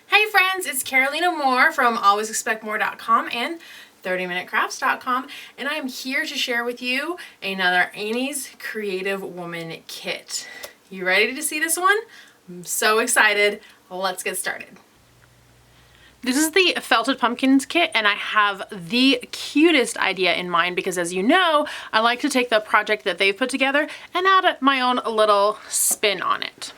Hey friends, it's Carolina Moore from alwaysexpectmore.com and 30minutecrafts.com, and I'm here to share with you another Annie's Creative Woman kit. You ready to see this one? I'm so excited. Let's get started. This is the Felted Pumpkins kit, and I have the cutest idea in mind because, as you know, I like to take the project that they've put together and add my own little spin on it.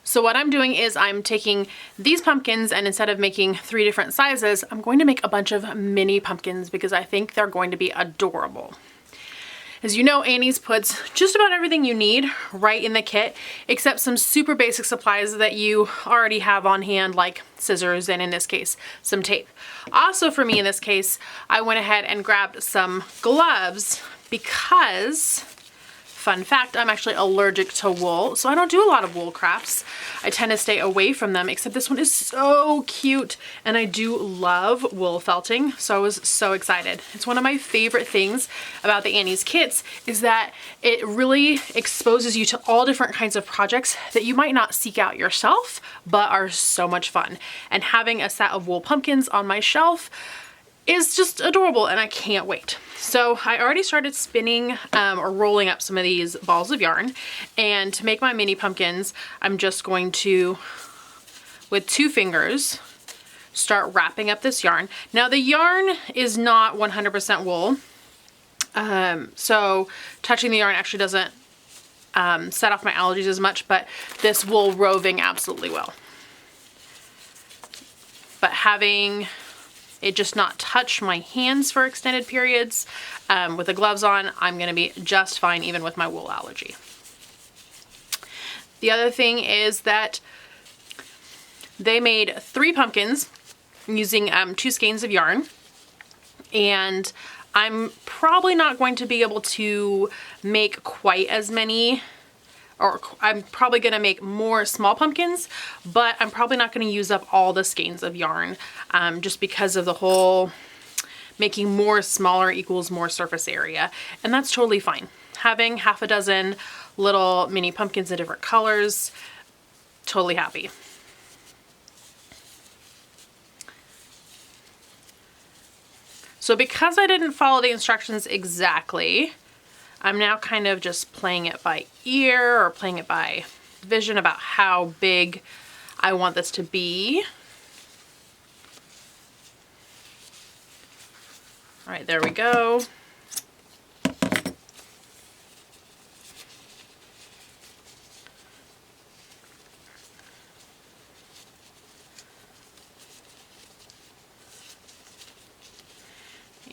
So what I'm doing is I'm taking these pumpkins, and instead of making 3 different sizes, I'm going to make a bunch of mini pumpkins because I think they're going to be adorable. As you know, Annie's puts just about everything you need right in the kit, except some super basic supplies that you already have on hand, like scissors and, in this case, some tape. Also for me in this case, I went ahead and grabbed some gloves because, fun fact, I'm actually allergic to wool, so I don't do a lot of wool crafts. I tend to stay away from them, except this one is so cute, and I do love wool felting, so I was so excited. It's one of my favorite things about the Annie's kits is that it really exposes you to all different kinds of projects that you might not seek out yourself, but are so much fun. And having a set of wool pumpkins on my shelf is just adorable, and I can't wait. So I already started spinning or rolling up some of these balls of yarn, and to make my mini pumpkins, I'm just going to, with 2 fingers, start wrapping up this yarn. Now the yarn is not 100% wool, so touching the yarn actually doesn't set off my allergies as much, but this wool roving absolutely will. But having it just not touch my hands for extended periods, with the gloves on, I'm gonna be just fine even with my wool allergy. The other thing is that they made 3 pumpkins using 2 skeins of yarn, and I'm probably not going to be able to make quite as many, or I'm probably gonna make more small pumpkins, but I'm probably not gonna use up all the skeins of yarn, just because of the whole making more smaller equals more surface area, and that's totally fine. Having half a dozen little mini pumpkins in different colors, totally happy. So because I didn't follow the instructions exactly, I'm now kind of just playing it by ear or playing it by vision about how big I want this to be. All right, there we go.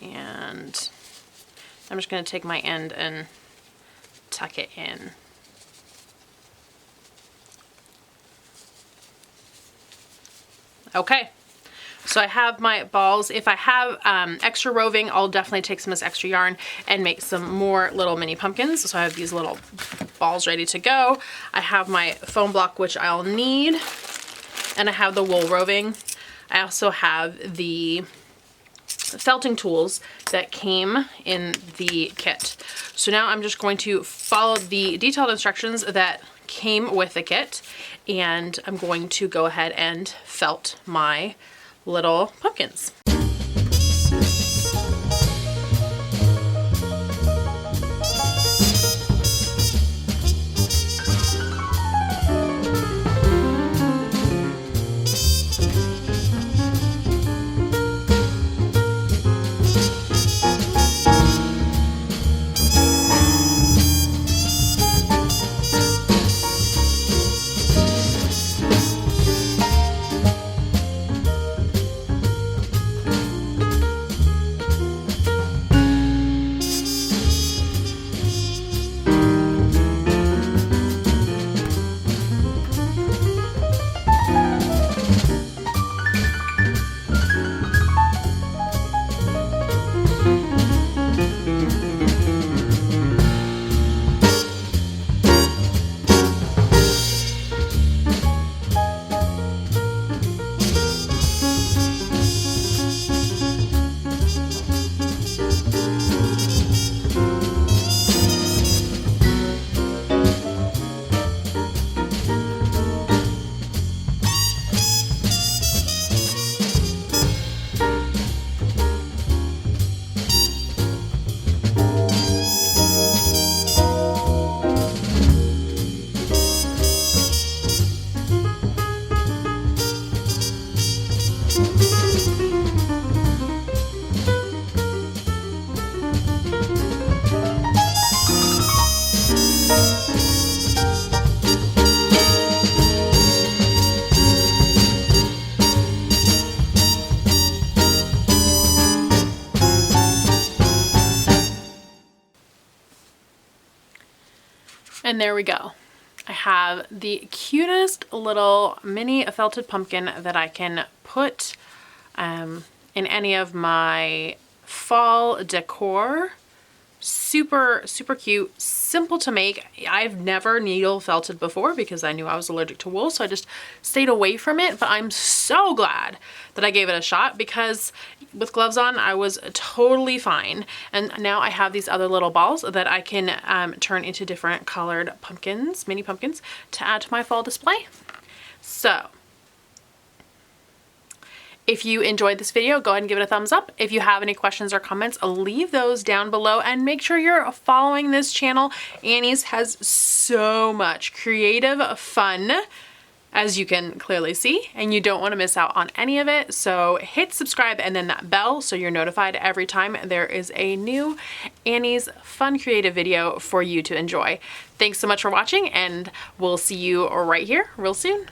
And I'm just going to take my end and tuck it in. Okay, so I have my balls. If I have extra roving, I'll definitely take some of this extra yarn and make some more little mini pumpkins. So I have these little balls ready to go. I have my foam block, which I'll need, and I have the wool roving. I also have the felting tools that came in the kit. So now I'm just going to follow the detailed instructions that came with the kit, and I'm going to go ahead and felt my little pumpkins. And there we go. I have the cutest little mini felted pumpkin that I can put in any of my fall decor. Super, super cute, simple to make. I've never needle felted before because I knew I was allergic to wool, so I just stayed away from it, but I'm so glad that I gave it a shot because with gloves on, I was totally fine. And now I have these other little balls that I can turn into different colored pumpkins, mini pumpkins, to add to my fall display. So if you enjoyed this video, go ahead and give it a thumbs up. If you have any questions or comments, leave those down below and make sure you're following this channel. Annie's has so much creative fun, as you can clearly see, and you don't want to miss out on any of it. So hit subscribe and then that bell so you're notified every time there is a new Annie's fun creative video for you to enjoy. Thanks so much for watching, and we'll see you right here real soon.